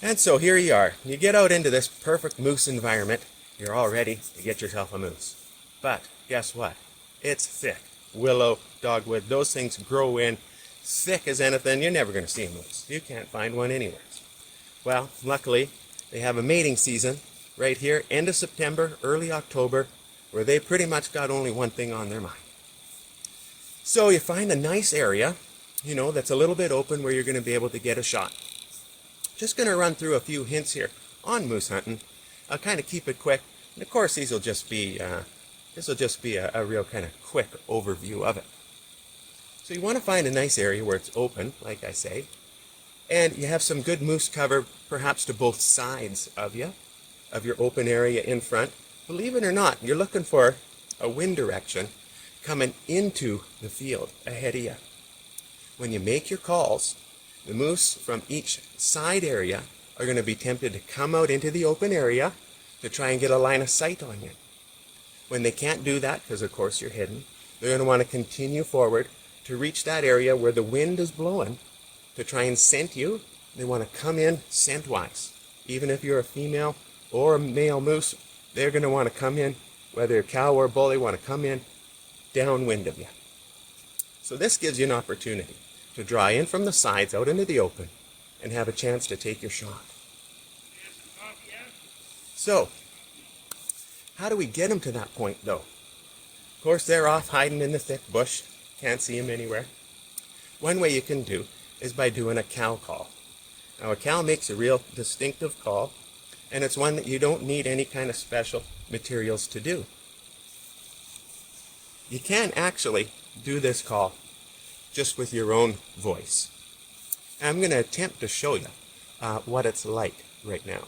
And so here you are. You get out into this perfect moose environment. You're all ready to get yourself a moose. But guess what? It's thick. Willow, dogwood, those things grow in thick as anything. You're never going to see a moose. You can't find one anywhere. Well, luckily, they have a mating season right here, end of September, early October, where they pretty much got only one thing on their mind. So you find a nice area, that's a little bit open where you're going to be able to get a shot. Just going to run through a few hints here on moose hunting. I'll kind of keep it quick. And of course, this will just be a real kind of quick overview of it. So you want to find a nice area where it's open, like I say, and you have some good moose cover, perhaps to both sides of your open area in front. Believe it or not, you're looking for a wind direction coming into the field ahead of you. When you make your calls, the moose from each side area are going to be tempted to come out into the open area to try and get a line of sight on you. When they can't do that, because of course you're hidden, they're going to want to continue forward to reach that area where the wind is blowing to try and scent you. They want to come in scent-wise. Even if you're a female or a male moose, they're going to want to come in, whether you're cow or bull, they want to come in downwind of you. So this gives you an opportunity to draw in from the sides out into the open and have a chance to take your shot. So, how do we get them to that point though? Of course, they're off hiding in the thick bush. Can't see them anywhere. One way you can do is by doing a cow call. Now a cow makes a real distinctive call, and it's one that you don't need any kind of special materials to do. You can actually do this call just with your own voice. I'm going to attempt to show you what it's like right now.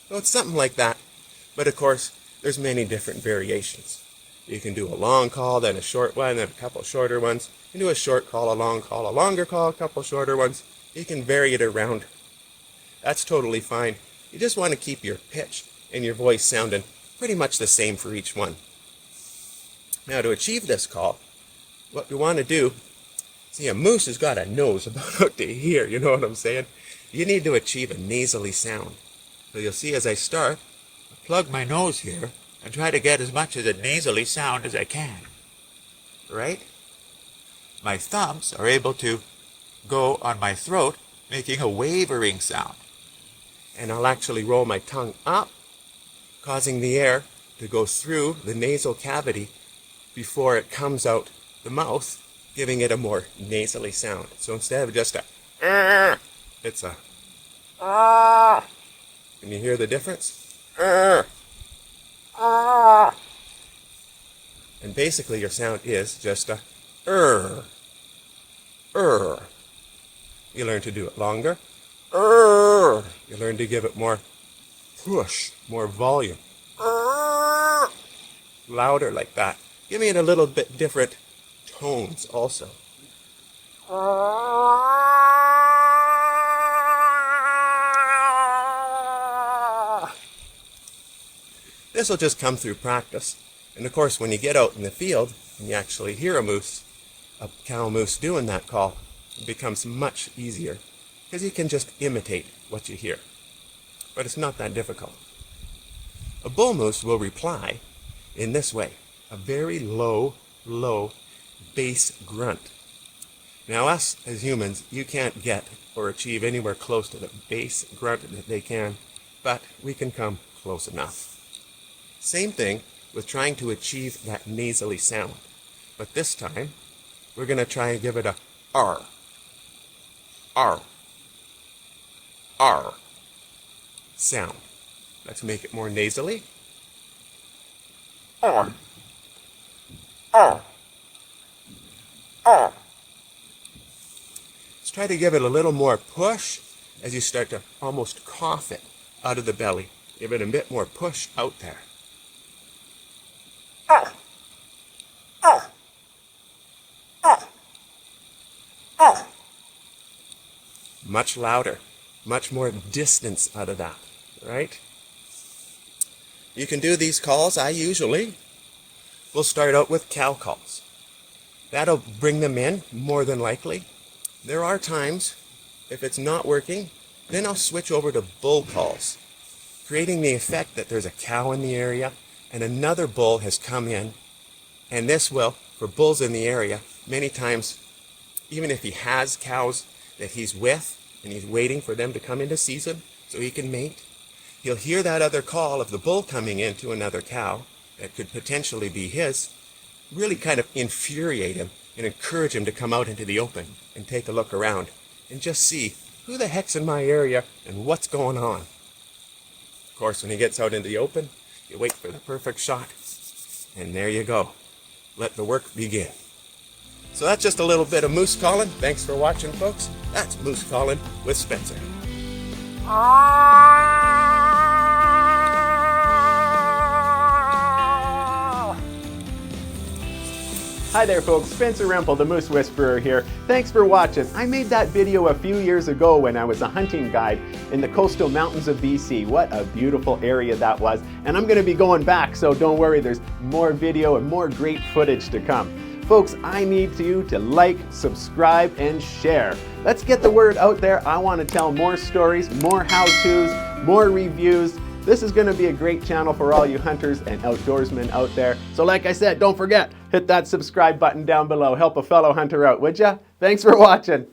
So it's something like that, but of course there's many different variations. You can do a long call, then a short one, then a couple shorter ones. You can do a short call, a long call, a longer call, a couple shorter ones. You can vary it around. That's totally fine. You just want to keep your pitch and your voice sounding pretty much the same for each one. Now to achieve this call, what we want to do, see, a moose has got a nose about out to here, you know what I'm saying? You need to achieve a nasally sound. So you'll see as I start, I plug my nose here and try to get as much of a nasally sound as I can. Right? My thumbs are able to go on my throat, making a wavering sound. And I'll actually roll my tongue up, causing the air to go through the nasal cavity before it comes out the mouth, giving it a more nasally sound. So instead of just a, it's a, Can you hear the difference? And basically your sound is just a You learn to do it longer. You learn to give it more push, more volume. Louder like that. Giving it a little bit different tones also. This will just come through practice. And of course, when you get out in the field and you actually hear a cow moose doing that call, it becomes much easier because you can just imitate what you hear. But it's not that difficult. A bull moose will reply in this way, a very low bass grunt. Now us as humans, you can't get or achieve anywhere close to the bass grunt that they can, but we can come close enough. Same thing with trying to achieve that nasally sound. But this time, we're going to try and give it a R. R. R. Sound. Let's make it more nasally. R. R. R. Let's try to give it a little more push as you start to almost cough it out of the belly. Give it a bit more push out there. Much louder, much more distance out of that, right? You can do these calls. I usually will start out with cow calls. That'll bring them in more than likely. There are times, if it's not working, then I'll switch over to bull calls, creating the effect that there's a cow in the area and another bull has come in. And this will, for bulls in the area, many times, even if he has cows that he's with and he's waiting for them to come into season so he can mate, he'll hear that other call of the bull coming into another cow that could potentially be his, really kind of infuriate him and encourage him to come out into the open and take a look around and just see who the heck's in my area and what's going on. Of course, when he gets out into the open, you wait for the perfect shot, and there you go. Let the work begin. So that's just a little bit of moose calling. Thanks for watching, folks. That's Moose Calling with Spencer. Hi there folks, Spencer Rempel, the Moose Whisperer here. Thanks for watching. I made that video a few years ago when I was a hunting guide in the coastal mountains of BC. What a beautiful area that was. And I'm gonna be going back, so don't worry, there's more video and more great footage to come. Folks, I need you to like, subscribe, and share. Let's get the word out there. I want to tell more stories, more how-tos, more reviews. This is going to be a great channel for all you hunters and outdoorsmen out there. So like I said, don't forget, hit that subscribe button down below. Help a fellow hunter out, would ya? Thanks for watching.